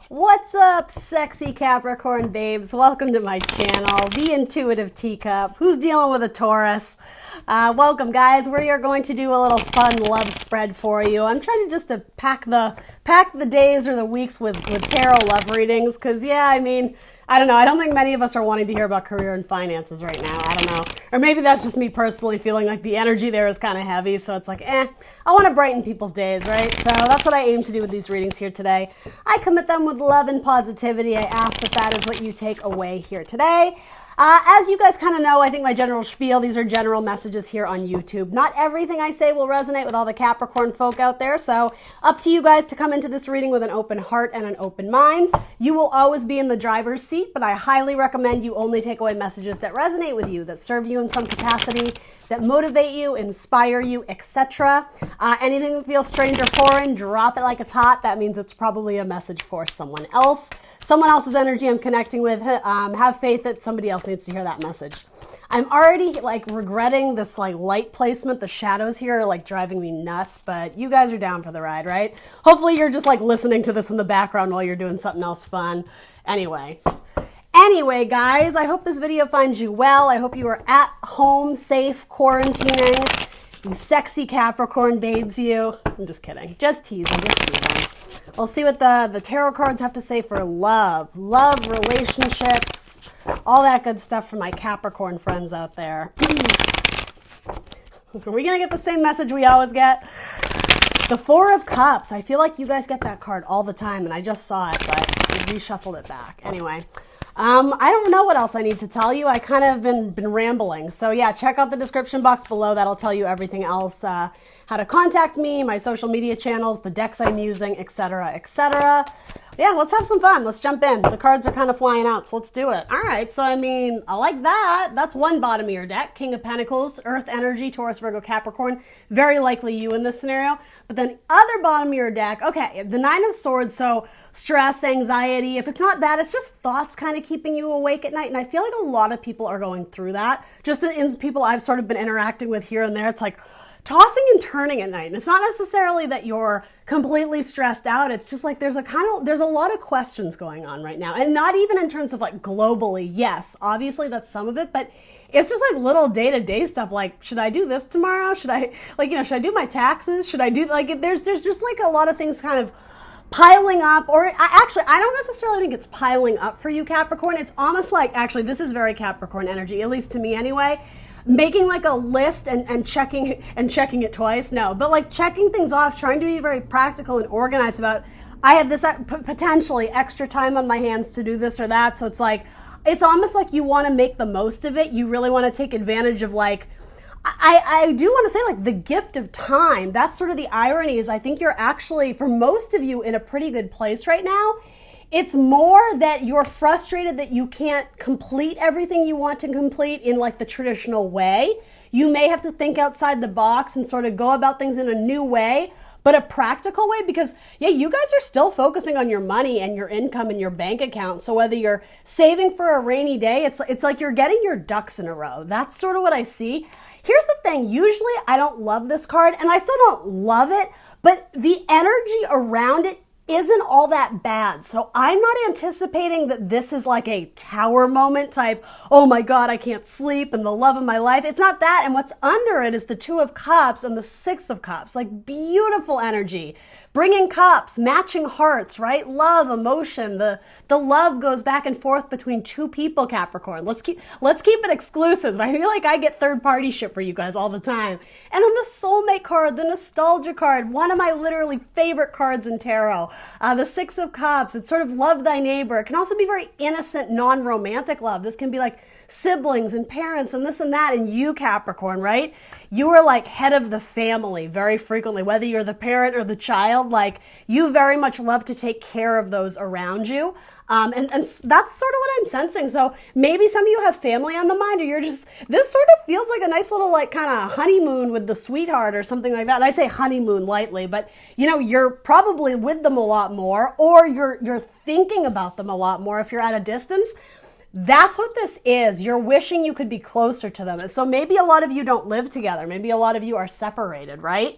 What's up, sexy Capricorn babes? Welcome to my channel, The Intuitive Teacup. Who's dealing with a Taurus? Welcome, guys. We are going to do a little fun love spread for you. I'm trying to pack the days or the weeks with tarot love readings because, I don't know. I don't think many of us are wanting to hear about career and finances right now. I don't know. Or maybe that's just me personally feeling like the energy there is kind of heavy. So it's like, I want to brighten people's days, right? So that's what I aim to do with these readings here today. I commit them with love and positivity. I ask that is what you take away here today. As you guys kind of know, I think my general spiel, these are general messages here on YouTube. Not everything I say will resonate with all the Capricorn folk out there, so up to you guys to come into this reading with an open heart and an open mind. You will always be in the driver's seat, but I highly recommend you only take away messages that resonate with you, that serve you in some capacity, that motivate you, inspire you, etc. Anything that feels strange or foreign, drop it like it's hot. That means it's probably a message for someone else. Someone else's energy I'm connecting with. Have faith that somebody else needs to hear that message. I'm already regretting this light placement. The shadows here are driving me nuts, but you guys are down for the ride, right? Hopefully you're just listening to this in the background while you're doing something else fun. Anyway, guys, I hope this video finds you well. I hope you are at home, safe, quarantining. You sexy Capricorn babes, you. I'm just kidding. Just teasing. We'll see what the tarot cards have to say for love, relationships, all that good stuff from my Capricorn friends out there. Are we going to get the same message we always get? The Four of Cups. I feel like you guys get that card all the time, and I just saw it, but I reshuffled it back. Anyway, I don't know what else I need to tell you. I kind of been rambling. So yeah, check out the description box below. That'll tell you everything else. How to contact me, my social media channels, the decks I'm using, etc., etc. Yeah, let's have some fun. Let's jump in. The cards are kind of flying out, so let's do it. All right, so I like that. That's one bottom of your deck. King of Pentacles, Earth energy, Taurus, Virgo, Capricorn. Very likely you in this scenario. But then other bottom of your deck, okay, the Nine of Swords, so stress, anxiety. If it's not that, it's just thoughts kind of keeping you awake at night. And I feel like a lot of people are going through that. Just in people I've sort of been interacting with here and there, it's like tossing and turning at night. And it's not necessarily that you're completely stressed out. It's just there's a lot of questions going on right now. And not even in terms of globally. Yes, obviously that's some of it, but it's just little day-to-day stuff should I do this tomorrow? Should I should I do my taxes? Should I do there's just a lot of things kind of piling up, or I don't necessarily think it's piling up for you, Capricorn. It's almost actually this is very Capricorn energy, at least to me anyway. Making a list and checking it twice. No, but checking things off, trying to be very practical and organized about, I have this potentially extra time on my hands to do this or that. So it's almost you want to make the most of it. You really want to take advantage of I do want to say the gift of time. That's sort of the irony is I think you're actually, for most of you, in a pretty good place right now. It's more that you're frustrated that you can't complete everything you want to complete in the traditional way. You may have to think outside the box and sort of go about things in a new way, but a practical way, because you guys are still focusing on your money and your income and your bank account. So whether you're saving for a rainy day, it's like you're getting your ducks in a row. That's sort of what I see. Here's the thing. Usually I don't love this card, and I still don't love it, but the energy around it isn't all that bad. So I'm not anticipating that this is a tower moment type, oh my God, I can't sleep and the love of my life. It's not that. And what's under it is the Two of Cups and the Six of Cups, beautiful energy. Bringing cups, matching hearts, right? Love, emotion. The love goes back and forth between two people, Capricorn. Let's keep it exclusive. I feel like I get third party shit for you guys all the time. And then the soulmate card, the nostalgia card, one of my literally favorite cards in tarot. The Six of Cups, it's sort of love thy neighbor. It can also be very innocent, non-romantic love. This can be siblings and parents and this and that. And you, Capricorn, right? You are head of the family very frequently, whether you're the parent or the child. You very much love to take care of those around you. And that's sort of what I'm sensing. So maybe some of you have family on the mind, or you're just, this sort of feels like a nice little kind of honeymoon with the sweetheart or something like that. And I say honeymoon lightly, but you're probably with them a lot more, or you're thinking about them a lot more if you're at a distance. That's what this is. You're wishing you could be closer to them. And so maybe a lot of you don't live together. Maybe a lot of you are separated, right?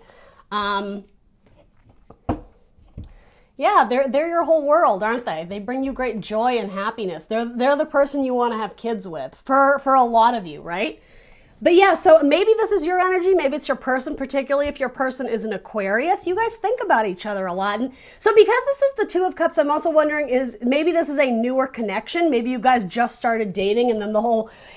Yeah, they're your whole world, aren't they? They bring you great joy and happiness. They're the person you want to have kids with for a lot of you, right? But yeah, so maybe this is your energy, maybe it's your person, particularly if your person is an Aquarius. You guys think about each other a lot. And so because this is the Two of Cups, I'm also wondering is maybe this is a newer connection. Maybe you guys just started dating and then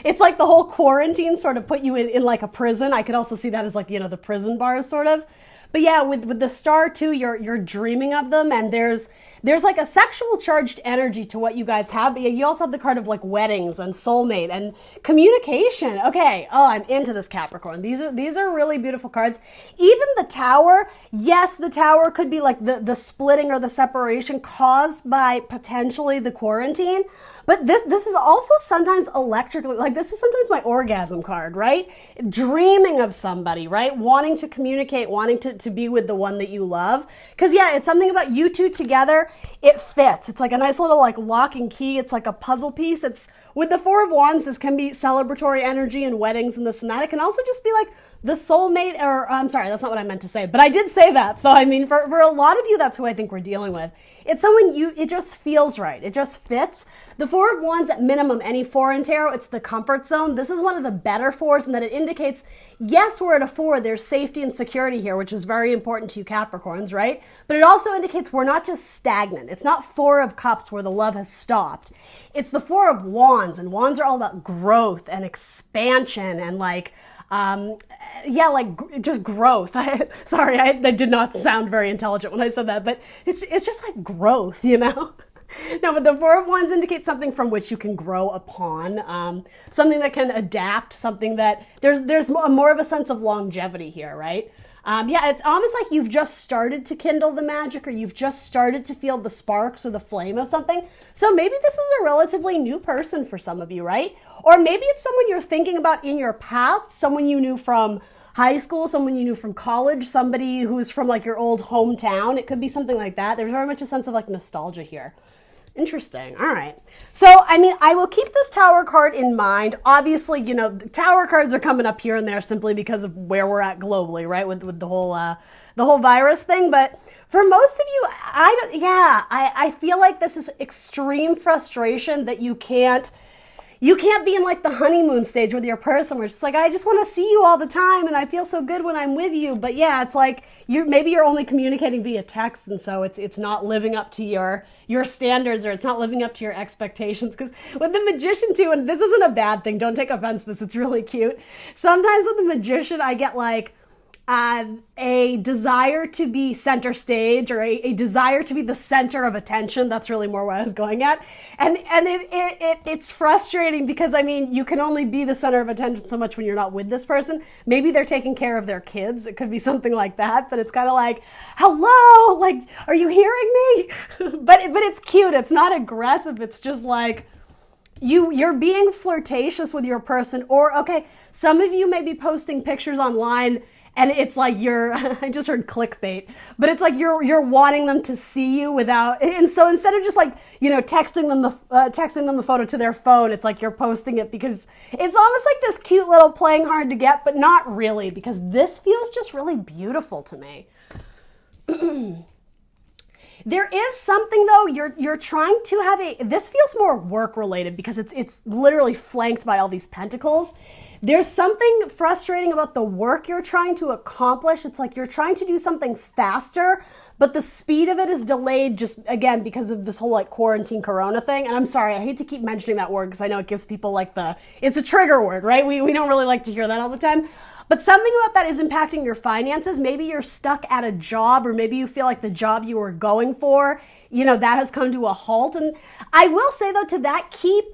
it's like the whole quarantine sort of put you in like a prison. I could also see that as like, the prison bars sort of. But yeah, with the star too, you're dreaming of them, and there's like a sexual charged energy to what you guys have. But you also have the card of like weddings and soulmate and communication. Okay, I'm into this, Capricorn. These are really beautiful cards. Even the Tower, yes, the Tower could be like the splitting or the separation caused by potentially the quarantine. But this is also sometimes electrically, like this is sometimes my orgasm card, right? Dreaming of somebody, right? Wanting to communicate, wanting to be with the one that you love. Because yeah, it's something about you two together. It fits. It's like a nice little like lock and key. It's like a puzzle piece. It's with the Four of Wands, this can be celebratory energy and weddings and this and that. It can also just be like the soulmate, or I'm sorry, that's not what I meant to say, but I did say that. So I mean, for a lot of you, that's who I think we're dealing with. It's someone it just feels right. It just fits. The Four of Wands, at minimum, any four in tarot, it's the comfort zone. This is one of the better fours in that it indicates, yes, we're at a four. There's safety and security here, which is very important to you Capricorns, right? But it also indicates we're not just stagnant. It's not Four of Cups where the love has stopped. It's the Four of Wands, and Wands are all about growth and expansion and like, just growth. Sorry, that did not sound very intelligent when I said that, but it's just like growth, No, but the Four of Wands indicates something from which you can grow upon, something that can adapt, something that there's more of a sense of longevity here, right? It's almost like you've just started to kindle the magic, or you've just started to feel the sparks or the flame of something. So maybe this is a relatively new person for some of you, right? Or maybe it's someone you're thinking about in your past, someone you knew from high school, someone you knew from college, somebody who's from like your old hometown. It could be something like that. There's very much a sense of like nostalgia here. Interesting. All right. So, I mean, I will keep this Tower card in mind. Obviously, the Tower cards are coming up here and there simply because of where we're at globally, right? With the whole virus thing. But for most of you, I feel like this is extreme frustration that you can't be in like the honeymoon stage with your person where it's just like, I just want to see you all the time and I feel so good when I'm with you. But yeah, it's like maybe you're only communicating via text, and so it's not living up to your standards, or it's not living up to your expectations. Because with the Magician too, and this isn't a bad thing, don't take offense to this, it's really cute. Sometimes with the Magician, I get like a desire to be center stage, or a desire to be the center of attention. That's really more what I was going at. And it's frustrating because, I mean, you can only be the center of attention so much when you're not with this person. Maybe they're taking care of their kids. It could be something like that, but it's kind of like, hello, like, are you hearing me? but it's cute. It's not aggressive. It's just like, you're being flirtatious with your person. Or, okay, some of you may be posting pictures online and it's like I just heard clickbait, but it's like you're wanting them to see you without, and so instead of just like, texting them the photo to their phone, it's like you're posting it because it's almost like this cute little playing hard to get, but not really, because this feels just really beautiful to me. There is something though, you're trying to have this feels more work related because it's literally flanked by all these pentacles. There's something frustrating about the work you're trying to accomplish. It's like you're trying to do something faster, but the speed of it is delayed just, again, because of this whole like quarantine corona thing. And I'm sorry, I hate to keep mentioning that word because I know it gives people like it's a trigger word, right? We don't really like to hear that all the time. But something about that is impacting your finances. Maybe you're stuck at a job, or maybe you feel like the job you were going for, that has come to a halt. And I will say though, to that, keep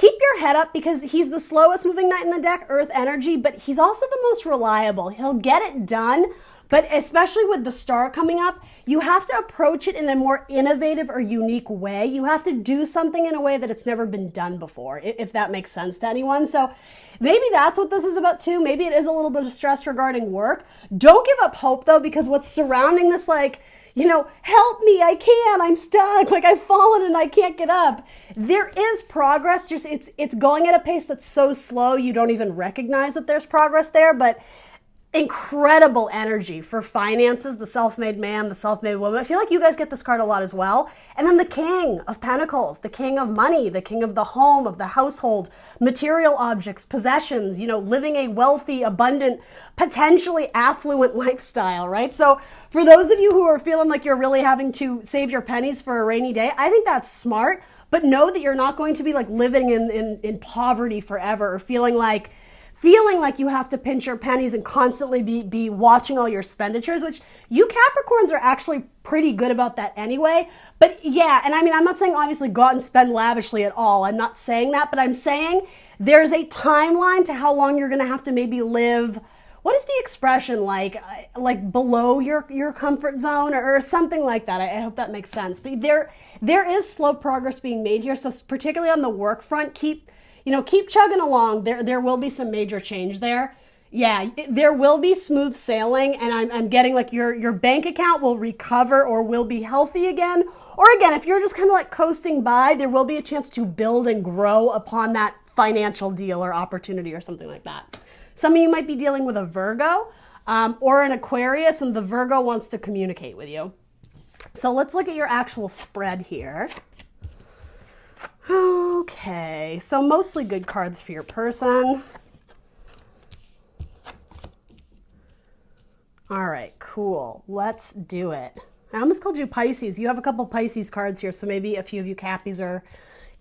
your head up, because he's the slowest moving knight in the deck, Earth energy, but he's also the most reliable. He'll get it done, but especially with the star coming up, you have to approach it in a more innovative or unique way. You have to do something in a way that it's never been done before, if that makes sense to anyone. So maybe that's what this is about too. Maybe it is a little bit of stress regarding work. Don't give up hope though, because what's surrounding this, like, help me, I can't, I'm stuck, like I've fallen and I can't get up. There is progress, just it's going at a pace that's so slow you don't even recognize that there's progress there. But incredible energy for finances, the self-made man, the self-made woman. I feel like you guys get this card a lot as well. And then the King of Pentacles, the king of money, the king of the home, of the household, material objects, possessions, living a wealthy, abundant, potentially affluent lifestyle, right? So for those of you who are feeling like you're really having to save your pennies for a rainy day, I think that's smart, but know that you're not going to be like living in poverty forever, or feeling like you have to pinch your pennies and constantly be watching all your expenditures, which you Capricorns are actually pretty good about that anyway. But yeah, and I mean, I'm not saying obviously go out and spend lavishly at all. I'm not saying that, but I'm saying there's a timeline to how long you're going to have to maybe live. What is the expression, like below your comfort zone, or something like that? I hope that makes sense. But there is slow progress being made here. So particularly on the work front, keep chugging along. There will be some major change there. Yeah, there will be smooth sailing, and I'm getting like your bank account will recover or will be healthy again. Or again, if you're just kind of like coasting by, there will be a chance to build and grow upon that financial deal or opportunity or something like that. Some of you might be dealing with a Virgo or an Aquarius, and the Virgo wants to communicate with you. So let's look at your actual spread here. Okay, so mostly good cards for your person. All right, cool. Let's do it. I almost called you Pisces. You have a couple Pisces cards here, so maybe a few of you Cappies are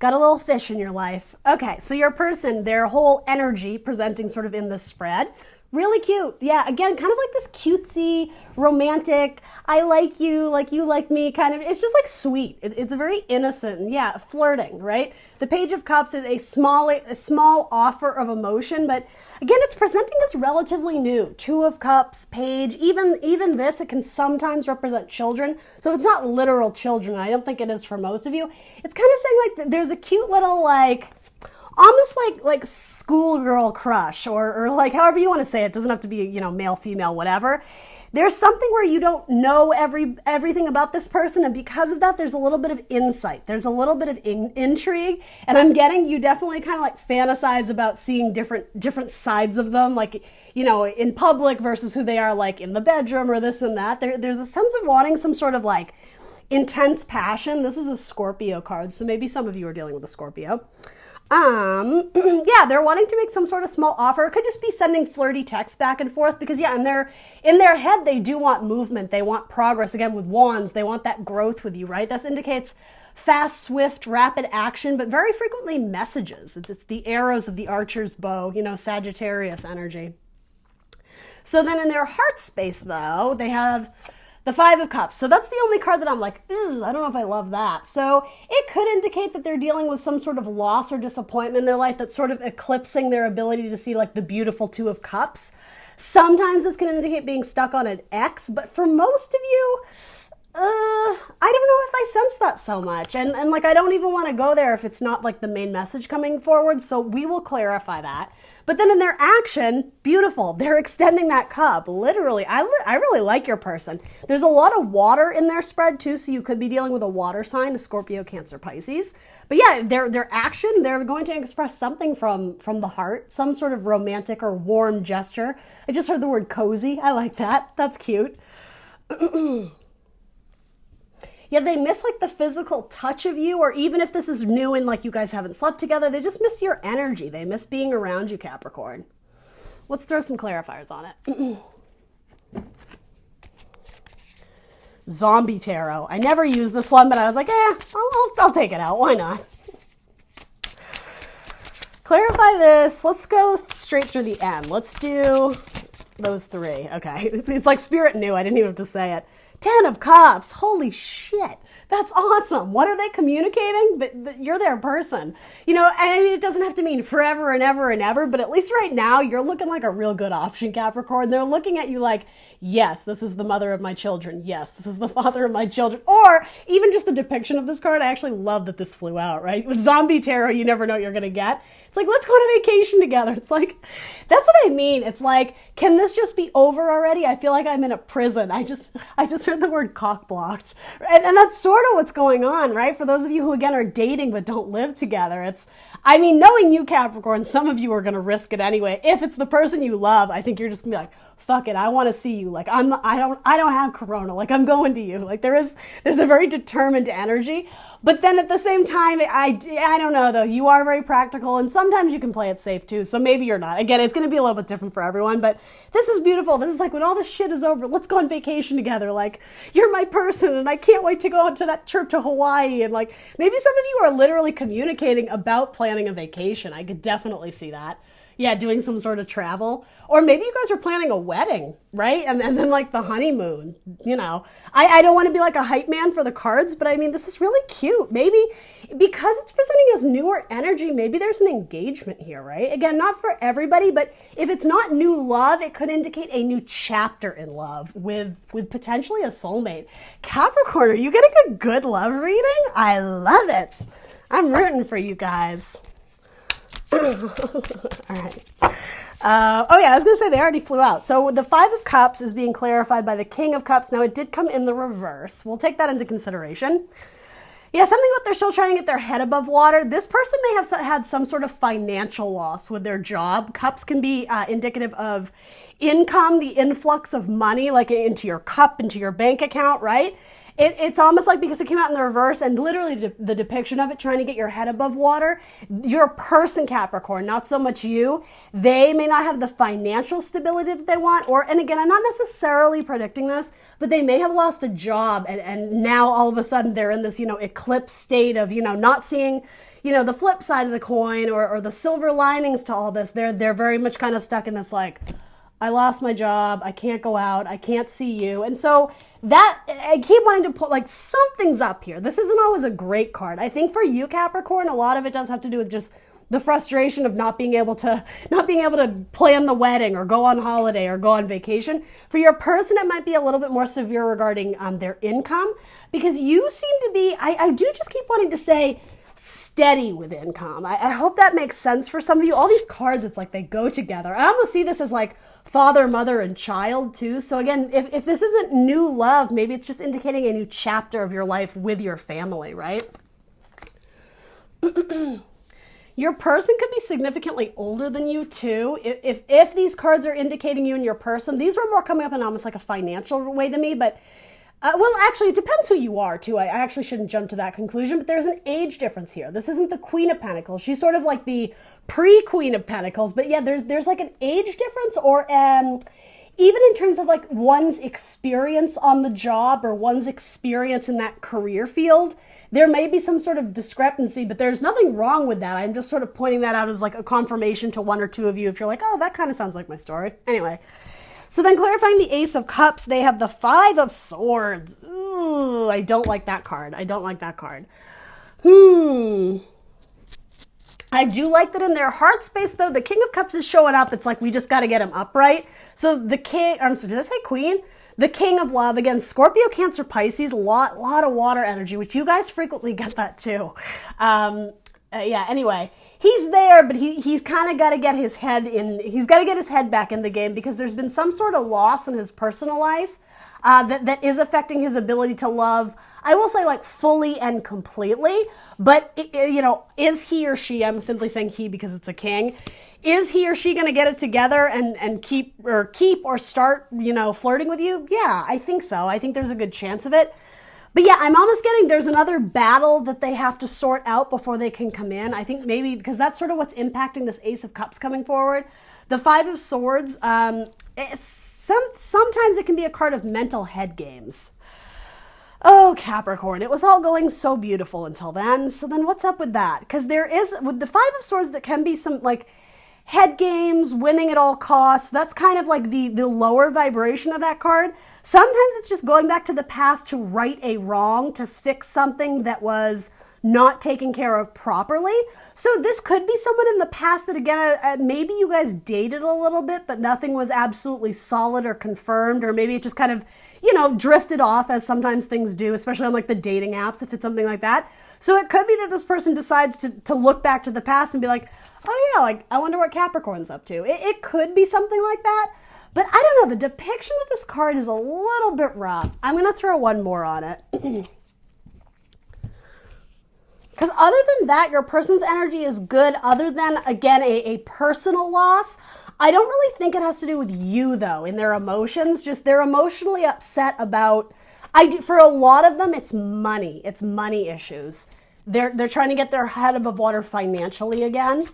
got a little fish in your life. Okay, so your person, their whole energy presenting sort of in the spread. Really cute. Yeah, again, kind of like this cutesy, romantic, I like you like me kind of, it's just like sweet. It's very innocent and yeah, flirting, right? The Page of Cups is a small offer of emotion, but again, it's presenting as relatively new. Two of Cups, Page, even this, it can sometimes represent children. So it's not literal children, I don't think it is for most of you. It's kind of saying like there's a cute little almost like schoolgirl crush or like however you want to say it. Doesn't have to be, male, female, whatever. There's something where you don't know everything about this person, and because of that, there's a little bit of insight. There's a little bit of intrigue, and I'm getting you definitely kind of like fantasize about seeing different sides of them, like, in public versus who they are like in the bedroom or this and that. There's a sense of wanting some sort of like intense passion. This is a Scorpio card, so maybe some of you are dealing with a Scorpio. Yeah, they're wanting to make some sort of small offer. It could just be sending flirty texts back and forth because yeah, in their head, they do want movement. They want progress. Again, with wands, they want that growth with you, right? This indicates fast, swift, rapid action, but very frequently messages. It's the arrows of the archer's bow, Sagittarius energy. So then in their heart space though, they have the Five of Cups. So that's the only card that I'm like, I don't know if I love that. So it could indicate that they're dealing with some sort of loss or disappointment in their life that's sort of eclipsing their ability to see like the beautiful Two of Cups. Sometimes this can indicate being stuck on an ex, but for most of you, I don't know if I sense that so much. And like, I don't even want to go there if it's not like the main message coming forward. So we will clarify that. But then in their action, beautiful. They're extending that cup. Literally, I really like your person. There's a lot of water in their spread too, so you could be dealing with a water sign, a Scorpio, Cancer, Pisces. But yeah, their action, they're going to express something from the heart, some sort of romantic or warm gesture. I just heard the word cozy. I like that. That's cute. Yeah, they miss like the physical touch of you, or even if this is new and like you guys haven't slept together, they just miss your energy. They miss being around you, Capricorn. Let's throw some clarifiers on it. Zombie Tarot. I never used this one, but I was like, I'll take it out. Why not? Clarify this. Let's go straight through the end. Let's do those three. Okay. It's like Spirit knew. I didn't even have to say it. 10 of Cups. Holy shit. That's awesome. What are they communicating? That you're their person. And it doesn't have to mean forever and ever and ever, but at least right now you're looking like a real good option, Capricorn. They're looking at you like, yes, this is the mother of my children. Yes, this is the father of my children. Or even just the depiction of this card. I actually love that this flew out, right? With Zombie Tarot, you never know what you're going to get. It's like, let's go on a vacation together. It's like, that's what I mean. It's like, can this just be over already? I feel like I'm in a prison. I just heard the word cock blocked. And that's sort sort of what's going on, right? For those of you who, again, are dating but don't live together, I mean, knowing you, Capricorn, some of you are going to risk it anyway. If it's the person you love, I think you're just going to be like, fuck it, I want to see you. Like, I don't have corona. Like, I'm going to you. Like, there's a very determined energy. But then at the same time, I don't know, though. You are very practical, and sometimes you can play it safe, too. So maybe you're not. Again, it's going to be a little bit different for everyone, but this is beautiful. This is like, when all this shit is over, let's go on vacation together. Like, you're my person, and I can't wait to go on to that trip to Hawaii. And, like, maybe some of you are literally communicating about planning a vacation. I could definitely see that. Yeah, doing some sort of travel. Or maybe you guys are planning a wedding, right? And then like the honeymoon, you know. I don't want to be like a hype man for the cards, but I mean, this is really cute. Maybe because it's presenting as newer energy, maybe there's an engagement here, right? Again, not for everybody, but if it's not new love, it could indicate a new chapter in love with potentially a soulmate. Capricorn, are you getting a good love reading? I love it. I'm rooting for you guys. All right. Oh yeah, I was going to say they already flew out. So the Five of Cups is being clarified by the King of Cups. Now it did come in the reverse. We'll take that into consideration. Yeah, something about they're still trying to get their head above water. This person may have had some sort of financial loss with their job. Cups can be indicative of income, the influx of money, like into your cup, into your bank account, right? It's almost like, because it came out in the reverse, and literally the depiction of it, trying to get your head above water, your person, Capricorn, not so much you, they may not have the financial stability that they want, and again, I'm not necessarily predicting this, but they may have lost a job, and now all of a sudden they're in this, eclipse state of, not seeing, the flip side of the coin or the silver linings to all this. They're very much kind of stuck in this, like, I lost my job, I can't go out, I can't see you. And so that, I keep wanting to put, like, something's up here. This isn't always a great card. I think for you, Capricorn, a lot of it does have to do with just the frustration of not being able to plan the wedding or go on holiday or go on vacation. For your person, it might be a little bit more severe regarding their income, because you seem to be, I do just keep wanting to say, steady with income. I hope that makes sense for some of you. All these cards, it's like they go together. I almost see this as like father, mother, and child too. So again, if this isn't new love, maybe it's just indicating a new chapter of your life with your family, right? Your person could be significantly older than you too. If these cards are indicating you and your person, these were more coming up in almost like a financial way to me, but well, actually, it depends who you are, too. I actually shouldn't jump to that conclusion, but there's an age difference here. This isn't the Queen of Pentacles. She's sort of like the pre-Queen of Pentacles, but yeah, there's like an age difference, or even in terms of like one's experience on the job or one's experience in that career field, there may be some sort of discrepancy, but there's nothing wrong with that. I'm just sort of pointing that out as like a confirmation to one or two of you if you're like, oh, that kind of sounds like my story. Anyway. So then clarifying the Ace of Cups, they have the Five of Swords. Ooh, I don't like that card. I don't like that card. I do like that in their heart space, though. The King of Cups is showing up. It's like we just got to get him upright. So the King, I'm sorry, did I say Queen? The King of Love, again, Scorpio, Cancer, Pisces, a lot of water energy, which you guys frequently get that too. Yeah, anyway. He's there, but he's kind of got to get his head in. He's got to get his head back in the game, because there's been some sort of loss in his personal life that is affecting his ability to love. I will say, like, fully and completely. But is he or she? I'm simply saying he because it's a king. Is he or she going to get it together and keep or start flirting with you? Yeah, I think so. I think there's a good chance of it. But yeah, I'm almost getting there's another battle that they have to sort out before they can come in. I think maybe because that's sort of what's impacting this Ace of Cups coming forward. The Five of Swords, sometimes it can be a card of mental head games. Oh, Capricorn, it was all going so beautiful until then. So then what's up with that? Because there is, with the Five of Swords, there can be some like head games, winning at all costs. That's kind of like the lower vibration of that card. Sometimes it's just going back to the past to right a wrong, to fix something that was not taken care of properly. So this could be someone in the past that, again, maybe you guys dated a little bit, but nothing was absolutely solid or confirmed, or maybe it just kind of, drifted off, as sometimes things do, especially on like the dating apps, if it's something like that. So it could be that this person decides to look back to the past and be like, oh yeah, like I wonder what Capricorn's up to. It could be something like that. But I don't know, the depiction of this card is a little bit rough. I'm going to throw one more on it. Because other than that, your person's energy is good. Other than, again, a personal loss, I don't really think it has to do with you, though, in their emotions. Just they're emotionally upset about, for a lot of them, it's money. It's money issues. They're trying to get their head above water financially again.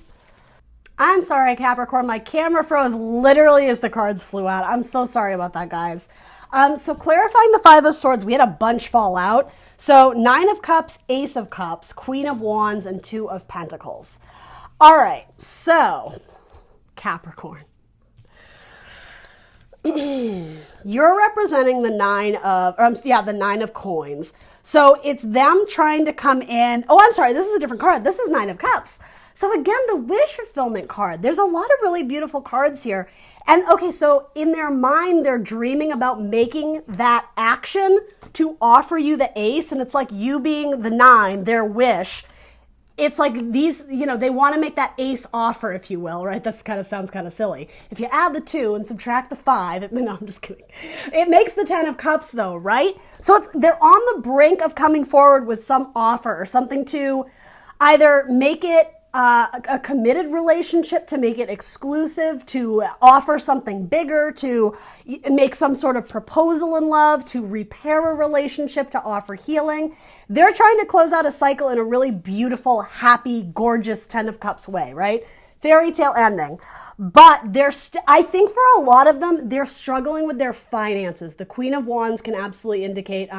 I'm sorry, Capricorn. My camera froze literally as the cards flew out. I'm so sorry about that, guys. So clarifying the Five of Swords, we had a bunch fall out. So Nine of Cups, Ace of Cups, Queen of Wands, and Two of Pentacles. All right, so Capricorn. You're representing the the Nine of Coins. So it's them trying to come in. Oh, I'm sorry, this is a different card. This is Nine of Cups. So again, the wish fulfillment card. There's a lot of really beautiful cards here. And okay, so in their mind, they're dreaming about making that action to offer you the ace. And it's like you being the nine, their wish. It's like these, they want to make that ace offer, if you will, right? That kind of sounds kind of silly. If you add the 2 and subtract the 5, no, I'm just kidding. It makes the 10 of Cups though, right? So they're on the brink of coming forward with some offer or something to either make it a committed relationship, to make it exclusive, to offer something bigger, to make some sort of proposal in love, to repair a relationship, to offer healing. They're trying to close out a cycle in a really beautiful, happy, gorgeous 10 of Cups way, right? Fairy tale ending. But I think for a lot of them, they're struggling with their finances. The Queen of Wands can absolutely indicate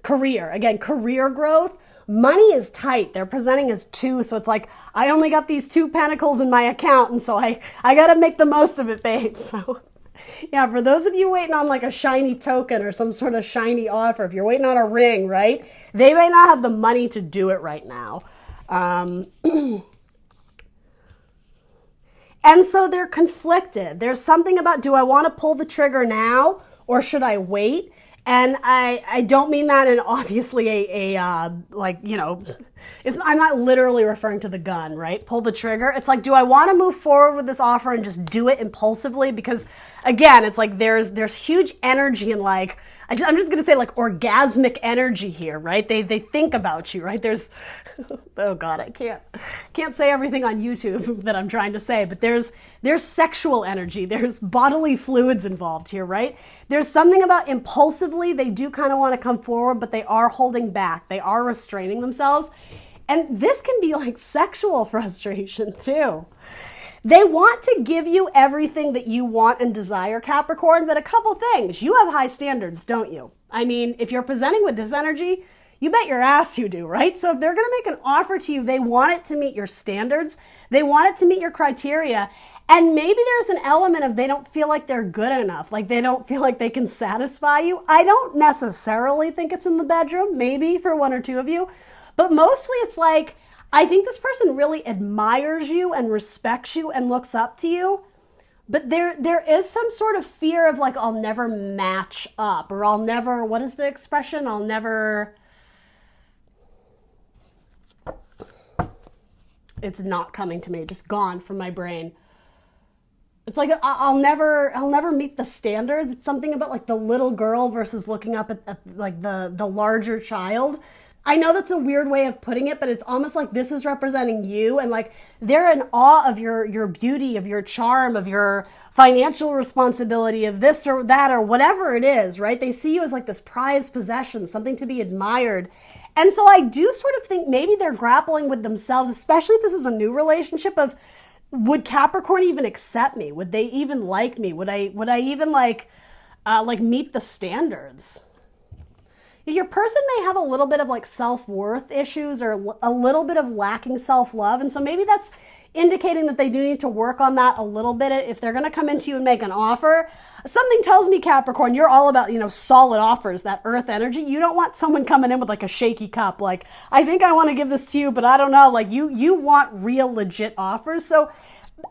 career. Again, career growth. Money is tight. They're presenting as 2, so it's like, I only got these 2 pentacles in my account, and so I got to make the most of it, babe. So, yeah, for those of you waiting on like a shiny token or some sort of shiny offer, if you're waiting on a ring, right, they may not have the money to do it right now. And so they're conflicted. There's something about, do I want to pull the trigger now or should I wait? And I don't mean that in obviously I'm not literally referring to the gun, right? Pull the trigger. It's like, do I want to move forward with this offer and just do it impulsively? Because again, it's like there's huge energy and like, I'm just going to say like orgasmic energy here, right? They think about you, right? There's, oh God, I can't say everything on YouTube that I'm trying to say, but there's sexual energy. There's bodily fluids involved here, right? There's something about impulsively, they do kind of want to come forward, but they are holding back. They are restraining themselves. And this can be like sexual frustration too. They want to give you everything that you want and desire, Capricorn, but a couple things. You have high standards, don't you? I mean, if you're presenting with this energy, you bet your ass you do, right? So if they're going to make an offer to you, they want it to meet your standards. They want it to meet your criteria. And maybe there's an element of they don't feel like they're good enough. Like they don't feel like they can satisfy you. I don't necessarily think it's in the bedroom, maybe for one or two of you. But mostly it's like, I think this person really admires you and respects you and looks up to you. But there is some sort of fear of like, I'll never match up, or I'll never, what is the expression? I'll never, it's not coming to me, just gone from my brain. It's like, I'll never meet the standards. It's something about like the little girl versus looking up at like the larger child. I know that's a weird way of putting it, but it's almost like this is representing you, and like they're in awe of your beauty, of your charm, of your financial responsibility, of this or that or whatever it is, right? They see you as like this prized possession, something to be admired. And so I do sort of think maybe they're grappling with themselves, especially if this is a new relationship, of would Capricorn even accept me? Would they even like me? Would I even like meet the standards? Your person may have a little bit of like self-worth issues or a little bit of lacking self-love. And so maybe that's indicating that they do need to work on that a little bit. If they're going to come into you and make an offer, something tells me, Capricorn, you're all about, solid offers, that earth energy. You don't want someone coming in with like a shaky cup. Like, I think I want to give this to you, but I don't know. Like you want real legit offers. So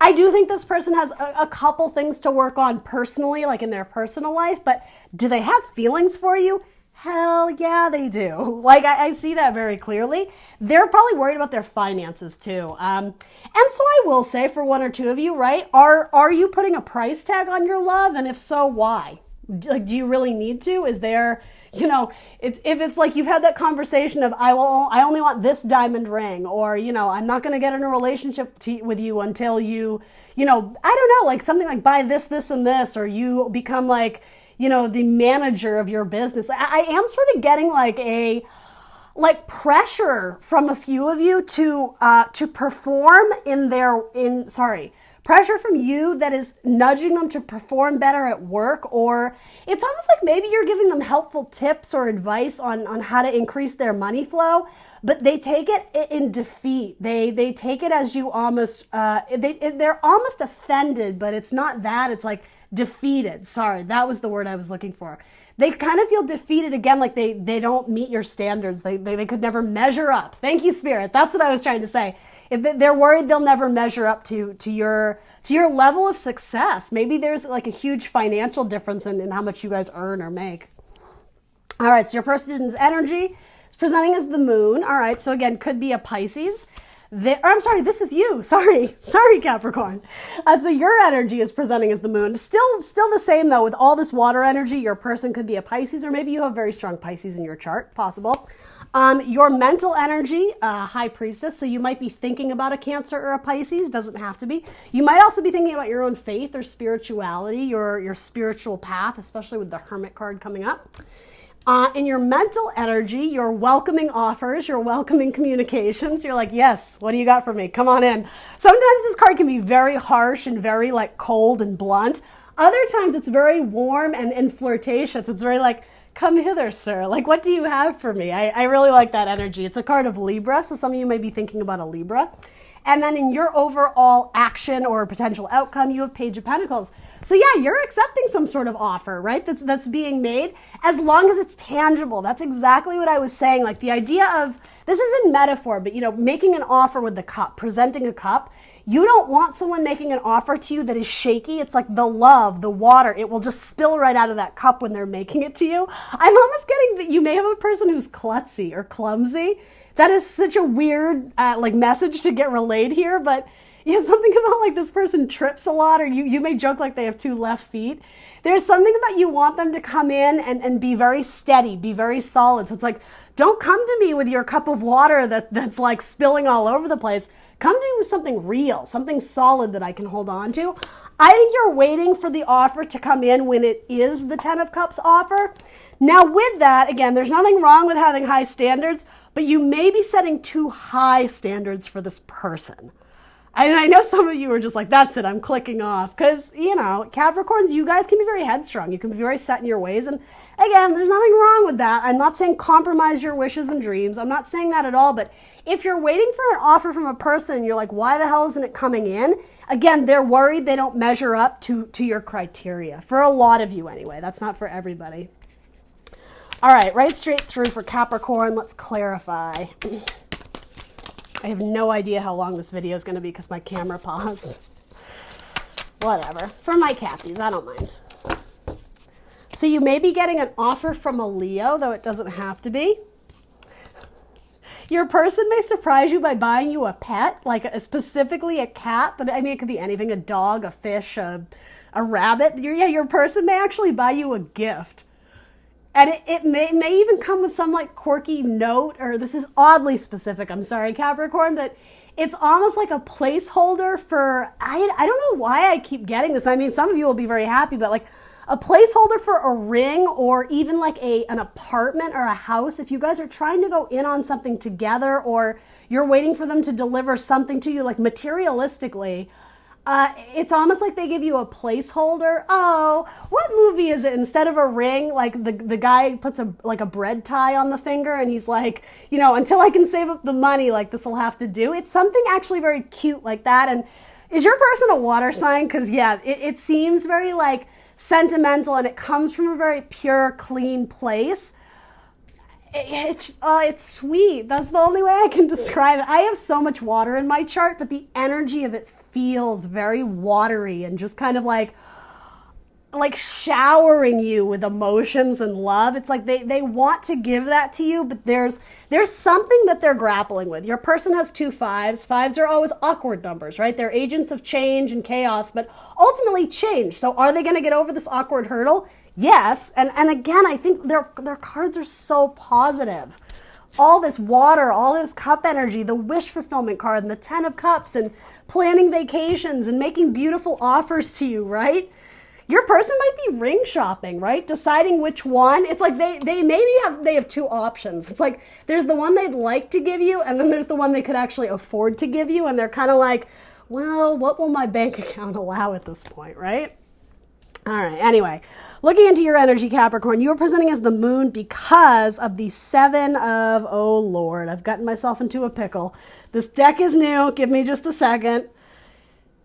I do think this person has a couple things to work on personally, like in their personal life, but do they have feelings for you? Hell yeah, they do. Like, I see that very clearly. They're probably worried about their finances too. And so I will say for one or two of you, right, are you putting a price tag on your love? And if so, why? Like, do you really need to? Is there, you know, if it's like you've had that conversation of I only want this diamond ring, or, you know, I'm not going to get in a relationship with you until you know, I don't know, like something like buy this, this, and this, or you become like, you know, the manager of your business. I am sort of getting like pressure from a few of you to perform pressure from you that is nudging them to perform better at work, or it's almost like maybe you're giving them helpful tips or advice on how to increase their money flow, but they take it in defeat. They take it as you almost, they're almost offended, but it's not that. It's like defeated. Sorry, that was the word I was looking for. They kind of feel defeated again, like they don't meet your standards. They could never measure up. Thank you, Spirit. That's what I was trying to say. If they're worried they'll never measure up to your level of success. Maybe there's like a huge financial difference in how much you guys earn or make. All right, so your person's energy is presenting as the moon. All right, so again, could be a Pisces. I'm sorry, this is you. Sorry, Capricorn. So your energy is presenting as the moon. Still the same though, with all this water energy, your person could be a Pisces, or maybe you have very strong Pisces in your chart, possible. Your mental energy, High Priestess, so you might be thinking about a Cancer or a Pisces, doesn't have to be. You might also be thinking about your own faith or spirituality, your spiritual path, especially with the Hermit card coming up. In your mental energy, you're welcoming offers, you're welcoming communications. You're like, yes, what do you got for me? Come on in. Sometimes this card can be very harsh and very like cold and blunt. Other times it's very warm and flirtatious. It's very like, come hither, sir. Like, what do you have for me? I really like that energy. It's a card of Libra, so some of you may be thinking about a Libra. And then in your overall action or potential outcome, you have Page of Pentacles. So yeah, you're accepting some sort of offer, right? That's being made, as long as it's tangible. That's exactly what I was saying. Like the idea of, this is in metaphor, but you know, making an offer with the cup, presenting a cup. You don't want someone making an offer to you that is shaky. It's like the love, the water. It will just spill right out of that cup when they're making it to you. I'm almost getting that you may have a person who's klutzy or clumsy. That is such a weird like message to get relayed here, but yeah, something about like this person trips a lot, or you may joke like they have 2 left feet. There's something about you want them to come in and be very steady, be very solid. So it's like, don't come to me with your cup of water that's like spilling all over the place. Come to me with something real, something solid that I can hold on to. I think you're waiting for the offer to come in when it is the 10 of Cups offer. Now with that, again, there's nothing wrong with having high standards, but you may be setting too high standards for this person. I know some of you are just like, that's it, I'm clicking off. Because, you know, Capricorns, you guys can be very headstrong. You can be very set in your ways. And again, there's nothing wrong with that. I'm not saying compromise your wishes and dreams. I'm not saying that at all. But if you're waiting for an offer from a person and you're like, why the hell isn't it coming in? Again, they're worried they don't measure up to your criteria. For a lot of you anyway. That's not for everybody. All right, right straight through for Capricorn. Let's clarify. I have no idea how long this video is going to be because my camera paused. Whatever. For my Cappies, I don't mind. So you may be getting an offer from a Leo, though it doesn't have to be. Your person may surprise you by buying you a pet, like specifically a cat, but I mean, it could be anything, a dog, a fish, a rabbit. Your person may actually buy you a gift. And it may even come with some like quirky note, or this is oddly specific, I'm sorry, Capricorn, but it's almost like a placeholder for, I don't know why I keep getting this. I mean, some of you will be very happy, but like a placeholder for a ring, or even like an apartment or a house. If you guys are trying to go in on something together, or you're waiting for them to deliver something to you, like materialistically, it's almost like they give you a placeholder. Oh, what movie is it? Instead of a ring, like the guy puts a bread tie on the finger, and he's like, you know, until I can save up the money, like this will have to do. It's something actually very cute like that. And is your person a water sign? Because yeah, it seems very like sentimental, and it comes from a very pure, clean place. It's sweet. That's the only way I can describe it. I have so much water in my chart, but the energy of it feels very watery and just kind of like showering you with emotions and love. It's like they want to give that to you, but there's something that they're grappling with. Your person has 2 5s. 5s are always awkward numbers, right? They're agents of change and chaos, but ultimately change. So are they going to get over this awkward hurdle? Yes, and again, I think their cards are so positive. All this water, all this cup energy, the wish fulfillment card and the 10 of cups and planning vacations and making beautiful offers to you, right? Your person might be ring shopping, right? Deciding which one. It's like they have two options. It's like there's the one they'd like to give you, and then there's the one they could actually afford to give you, and they're kind of like, well, what will my bank account allow at this point, right? All right, anyway, looking into your energy, Capricorn, you are presenting as the moon because of the 7 of, oh Lord, I've gotten myself into a pickle. This deck is new. Give me just a second.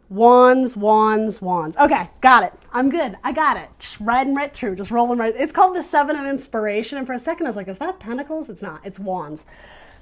Wands, wands, wands. Okay, got it. I'm good. I got it. Just riding right through, just rolling right. It's called the 7 of inspiration. And for a second, I was like, is that pentacles? It's not. It's wands.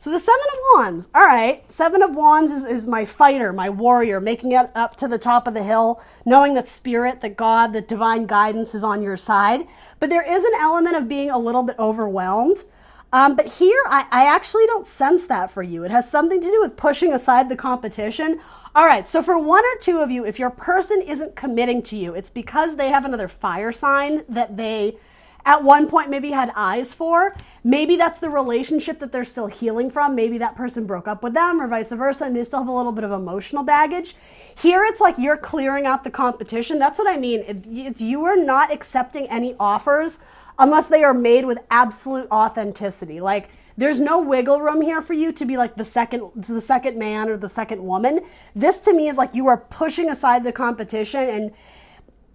So the 7 of wands. All right. 7 of wands is my fighter, my warrior, making it up to the top of the hill, knowing that spirit, that God, that divine guidance is on your side. But there is an element of being a little bit overwhelmed. But here, I actually don't sense that for you. It has something to do with pushing aside the competition. All right, so for one or two of you, if your person isn't committing to you, it's because they have another fire sign that they at one point maybe had eyes for. Maybe that's the relationship that they're still healing from. Maybe that person broke up with them or vice versa, and they still have a little bit of emotional baggage. Here, it's like you're clearing out the competition. That's what I mean. It's you are not accepting any offers unless they are made with absolute authenticity. Like, there's no wiggle room here for you to be like the second man or the second woman. This to me is like you are pushing aside the competition, and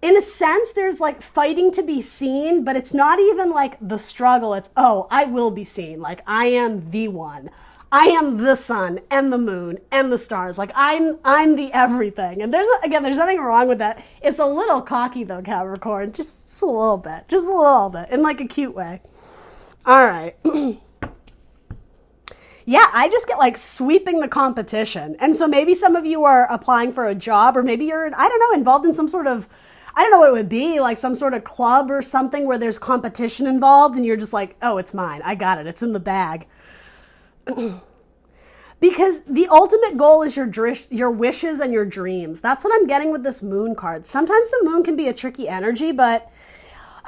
in a sense there's like fighting to be seen, but it's not even like the struggle. It's, oh, I will be seen. Like, I am the one. I am the sun and the moon and the stars. Like, I'm the everything. And there's nothing wrong with that. It's a little cocky though, Capricorn. Just a little bit. In like a cute way. All right. Yeah, I just get like sweeping the competition. And so maybe some of you are applying for a job, or maybe you're, I don't know, involved in some sort of, I don't know what it would be, like some sort of club or something where there's competition involved, and you're just like, oh, it's mine. I got it. It's in the bag. Because the ultimate goal is your wishes and your dreams. That's what I'm getting with this moon card. Sometimes the moon can be a tricky energy, but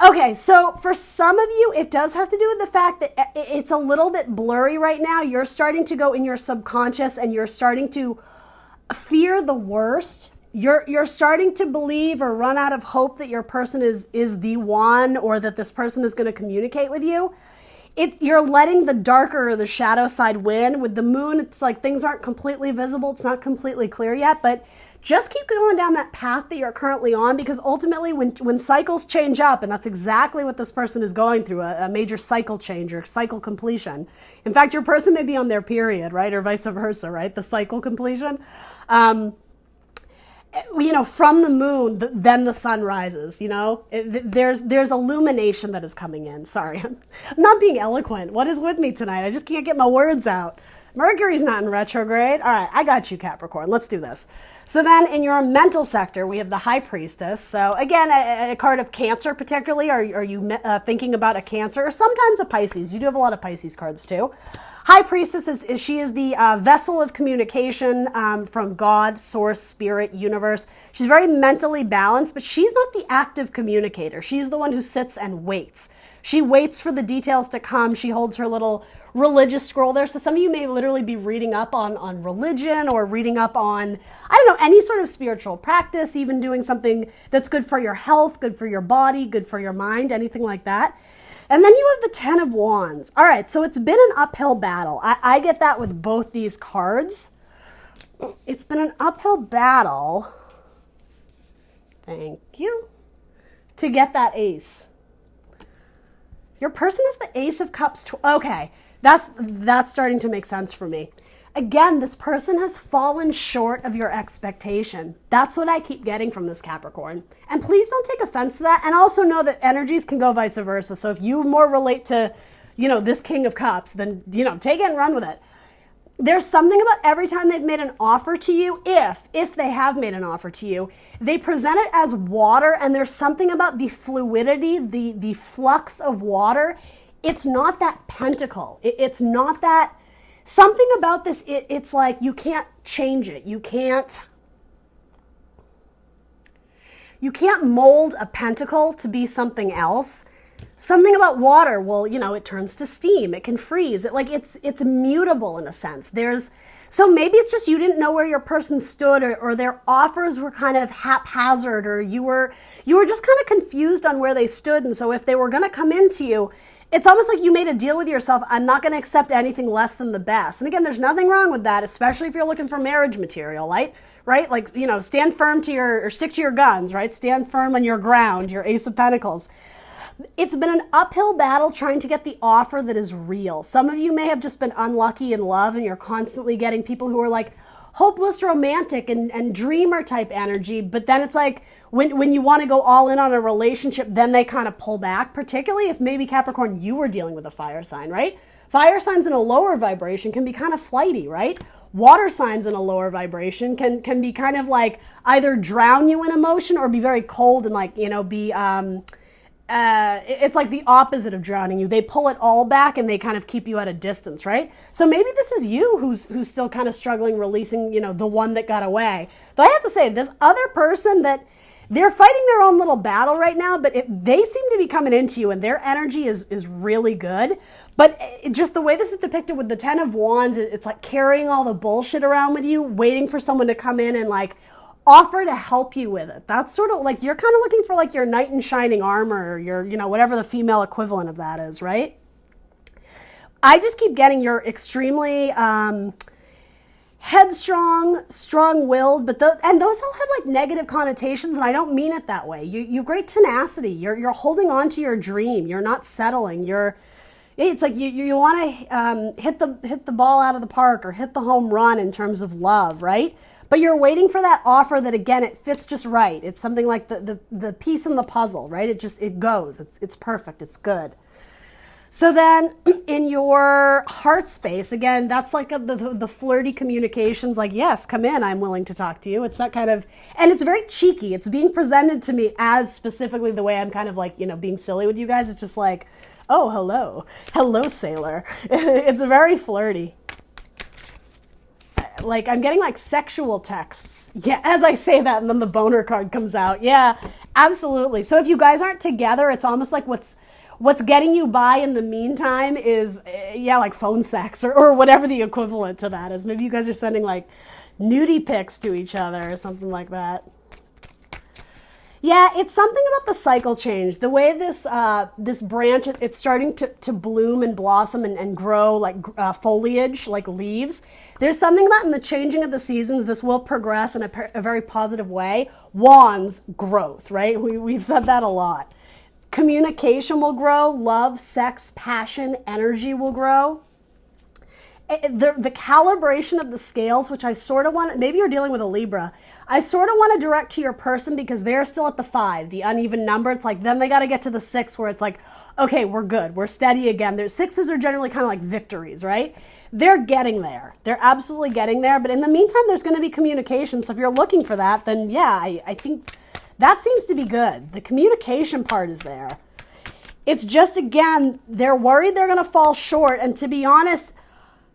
okay, so for some of you, it does have to do with the fact that it's a little bit blurry right now. You're starting to go in your subconscious and you're starting to fear the worst. You're starting to believe or run out of hope that your person is the one, or that this person is going to communicate with you. You're letting the darker or the shadow side win. With the moon, it's like things aren't completely visible. It's not completely clear yet, but just keep going down that path that you're currently on, because ultimately when cycles change up, and that's exactly what this person is going through, a major cycle change or cycle completion. In fact, your person may be on their period, right? Or vice versa, right? The cycle completion. From the moon, then the sun rises, there's illumination that is coming in. Sorry, I'm not being eloquent. What is with me tonight? I just can't get my words out. Mercury's not in retrograde. All right, I got you, Capricorn. Let's do this. So then in your mental sector, we have the High Priestess. So again, a card of Cancer particularly. Are you thinking about a Cancer, or sometimes a Pisces? You do have a lot of Pisces cards too. High Priestess is the vessel of communication from God, Source, Spirit, Universe. She's very mentally balanced, but she's not the active communicator. She's the one who sits and waits. She waits for the details to come. She holds her little religious scroll there. So some of you may literally be reading up on religion, or reading up on, I don't know, any sort of spiritual practice, even doing something that's good for your health, good for your body, good for your mind, anything like that. And then you have the 10 of Wands. All right, so it's been an uphill battle. I get that with both these cards. It's been an uphill battle. Thank you. To get that ace. Your person is the Ace of Cups. Okay, that's starting to make sense for me. Again, this person has fallen short of your expectation. That's what I keep getting from this Capricorn. And please don't take offense to that. And also know that energies can go vice versa. So if you more relate to, this King of Cups, then, take it and run with it. There's something about every time they've made an offer to you, if they have made an offer to you, they present it as water, and there's something about the fluidity, the flux of water. It's not that pentacle. It's not that, something about this, it's like you can't change it. You can't You can't mold a pentacle to be something else. Something about water, well, it turns to steam. It can freeze. It's mutable in a sense. So maybe it's just you didn't know where your person stood, or their offers were kind of haphazard, or you were just kind of confused on where they stood. And so if they were going to come into you, it's almost like you made a deal with yourself. I'm not going to accept anything less than the best. And again, there's nothing wrong with that, especially if you're looking for marriage material, right? Like, stand firm or stick to your guns, right? Stand firm on your ground, your Ace of Pentacles. It's been an uphill battle trying to get the offer that is real. Some of you may have just been unlucky in love, and you're constantly getting people who are like hopeless romantic and dreamer type energy. But then it's like when you want to go all in on a relationship, then they kind of pull back, particularly if maybe Capricorn, you were dealing with a fire sign, right? Fire signs in a lower vibration can be kind of flighty, right? Water signs in a lower vibration can be kind of like either drown you in emotion or be very cold and be it's like the opposite of drowning you. They pull it all back and they kind of keep you at a distance, right? So maybe this is you who's still kind of struggling releasing, the one that got away. But I have to say, this other person that they're fighting their own little battle right now, but they seem to be coming into you and their energy is really good. But just the way this is depicted with the 10 of Wands, it's like carrying all the bullshit around with you, waiting for someone to come in and offer to help you with it. That's sort of like you're kind of looking for your knight in shining armor, or your, whatever the female equivalent of that is, right? I just keep getting you're extremely headstrong, strong-willed, and those all have negative connotations, and I don't mean it that way. You have great tenacity. You're holding on to your dream. You're not settling. It's like you want to hit the ball out of the park or hit the home run in terms of love, right? But you're waiting for that offer that, again, it fits just right. It's something like the piece in the puzzle, right? It goes. It's perfect. It's good. So then in your heart space, again, that's the flirty communications, yes, come in, I'm willing to talk to you. It's that kind of, and it's very cheeky. It's being presented to me as specifically the way I'm kind of being silly with you guys. It's just oh, hello. Hello, sailor. It's very flirty. I'm getting sexual texts. Yeah, as I say that, and then the boner card comes out. Yeah, absolutely. So if you guys aren't together, it's almost like what's getting you by in the meantime is, phone sex or whatever the equivalent to that is. Maybe you guys are sending nudie pics to each other or something like that. Yeah, it's something about the cycle change. The way this branch, it's starting to bloom and blossom and grow foliage, like leaves. There's something about in the changing of the seasons, this will progress in a very positive way. Wands, growth, right? We've said that a lot. Communication will grow. Love, sex, passion, energy will grow. The calibration of the scales, which I sort of want, maybe you're dealing with a Libra, I sort of want to direct to your person because they're still at the 5, the uneven number. It's then they got to get to the 6 where it's okay, we're good. We're steady again. Their 6s are generally kind of like victories, right? They're getting there. They're absolutely getting there. But in the meantime, there's going to be communication. So if you're looking for that, then yeah, I think that seems to be good. The communication part is there. It's just, again, they're worried they're going to fall short. And to be honest,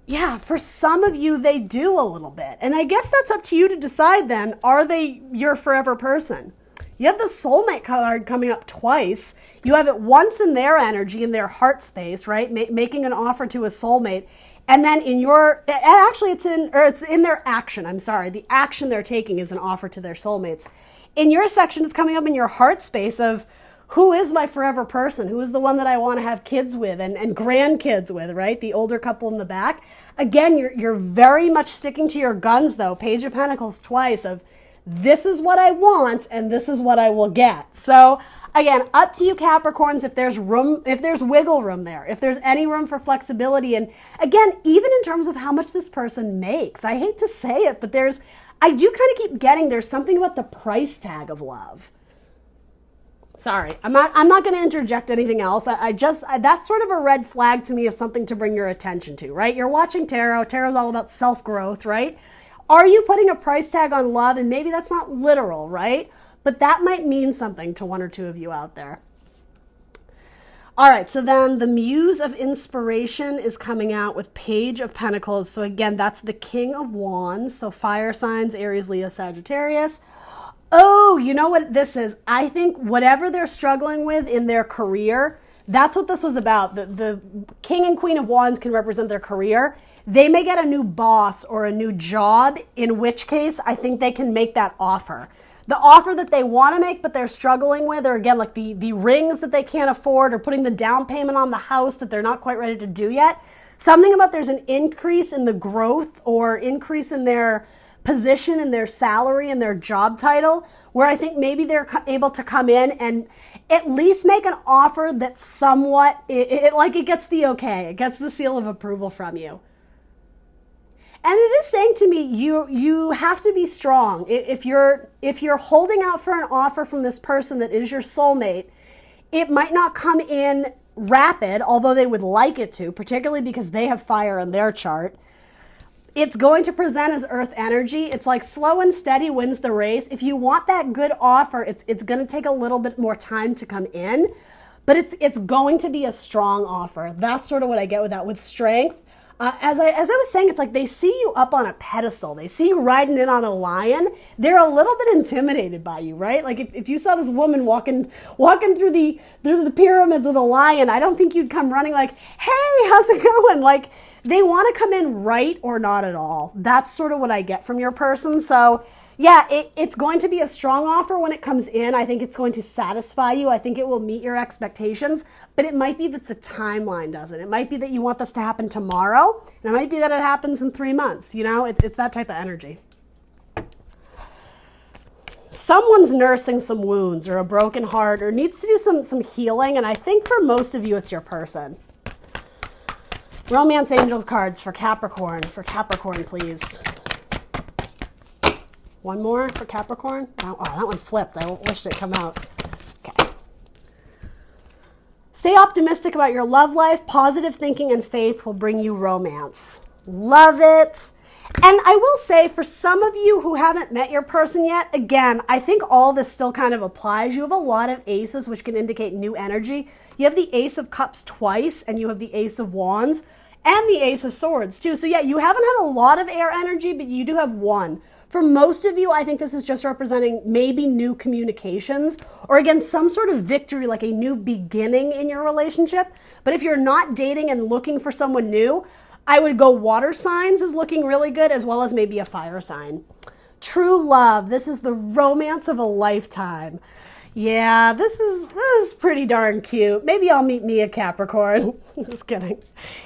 yeah, for some of you, they do a little bit. And I guess that's up to you to decide then, are they your forever person? You have the soulmate card coming up twice. You have it once in their energy, in their heart space, right? Making an offer to a soulmate. And then in your, actually it's in their action. I'm sorry. The action they're taking is an offer to their soulmates. In your section, it's coming up in your heart space of, who is my forever person? Who is the one that I want to have kids with and grandkids with, right? The older couple in the back. Again, you're very much sticking to your guns, though. Page of Pentacles twice of, this is what I want and this is what I will get. So again, up to you, Capricorns, if there's room, if there's wiggle room there, if there's any room for flexibility. And again, even in terms of how much this person makes, I hate to say it, but I do kind of keep getting, there's something about the price tag of love. Sorry, I'm not going to interject anything else. That's sort of a red flag to me of something to bring your attention to, right? You're watching tarot. Tarot's all about self-growth, right? Are you putting a price tag on love? And maybe that's not literal, right? But that might mean something to one or two of you out there. All right, so then the Muse of Inspiration is coming out with Page of Pentacles. So again, that's the King of Wands. So fire signs, Aries, Leo, Sagittarius. Oh, you know what this is? I think whatever they're struggling with in their career, that's what this was about. The King and Queen of Wands can represent their career. They may get a new boss or a new job, in which case I think they can make that offer. The offer that they want to make but they're struggling with, or again, like the rings that they can't afford, or putting the down payment on the house that they're not quite ready to do yet. Something about there's an increase in the growth or increase in their position and their salary and their job title, where I think maybe they're able to come in and at least make an offer that somewhat, it gets the okay, it gets the seal of approval from you. And it is saying to me, you have to be strong. If you're holding out for an offer from this person that is your soulmate, it might not come in rapid, although they would like it to, particularly because they have fire in their chart. It's going to present as earth energy. It's like slow and steady wins the race. If you want that good offer, it's going to take a little bit more time to come in, but it's going to be a strong offer. That's sort of what I get with that, with strength. As I was saying, it's like they see you up on a pedestal. They see you riding in on a lion. They're a little bit intimidated by you, right? Like if you saw this woman walking through the pyramids with a lion, I don't think you'd come running like, hey, how's it going? Like, they want to come in right or not at all. That's sort of what I get from your person. So yeah, it's going to be a strong offer when it comes in. I think it's going to satisfy you. I think it will meet your expectations, but it might be that the timeline doesn't. It might be that you want this to happen tomorrow, and it might be that it happens in 3 months. You know, it's that type of energy. Someone's nursing some wounds or a broken heart or needs to do some healing, and I think for most of you, it's your person. Romance Angels cards for Capricorn. For Capricorn, please. One more for Capricorn. Oh, that one flipped. I wished it come out. Okay. Stay optimistic about your love life. Positive thinking and faith will bring you romance. Love it. And I will say, for some of you who haven't met your person yet, again, I think all this still kind of applies. You have a lot of aces, which can indicate new energy. You have the Ace of Cups twice, and you have the Ace of Wands, and the Ace of Swords, too. So yeah, you haven't had a lot of air energy, but you do have one. For most of you, I think this is just representing maybe new communications, or again, some sort of victory, like a new beginning in your relationship. But if you're not dating and looking for someone new, I would go water signs is looking really good, as well as maybe a fire sign. True love. This is the romance of a lifetime. Yeah, this is pretty darn cute. Maybe I'll meet me a Capricorn. Just kidding.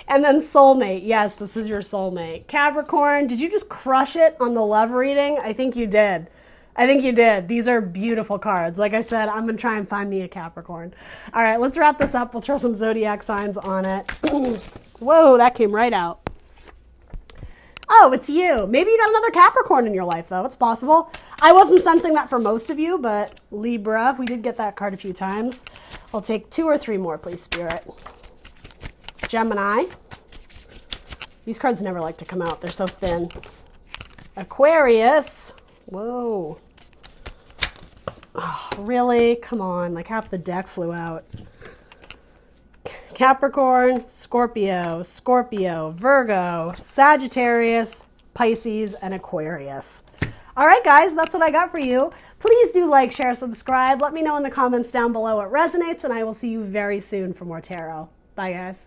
And then soulmate. Yes, this is your soulmate. Capricorn, did you just crush it on the love reading? I think you did. I think you did. These are beautiful cards. Like I said, I'm going to try and find me a Capricorn. All right, let's wrap this up. We'll throw some zodiac signs on it. Whoa, that came right out. Oh, it's you. Maybe you got another Capricorn in your life, though. It's possible. I wasn't sensing that for most of you, but Libra, we did get that card a few times. I'll take 2 or 3 more, please, Spirit. Gemini. These cards never like to come out. They're so thin. Aquarius. Whoa. Oh, really? Come on. Like half the deck flew out. Capricorn, Scorpio, Virgo, Sagittarius, Pisces, and Aquarius. All right, guys, that's what I got for you. Please do like, share, subscribe. Let me know in the comments down below what resonates, and I will see you very soon for more tarot. Bye, guys.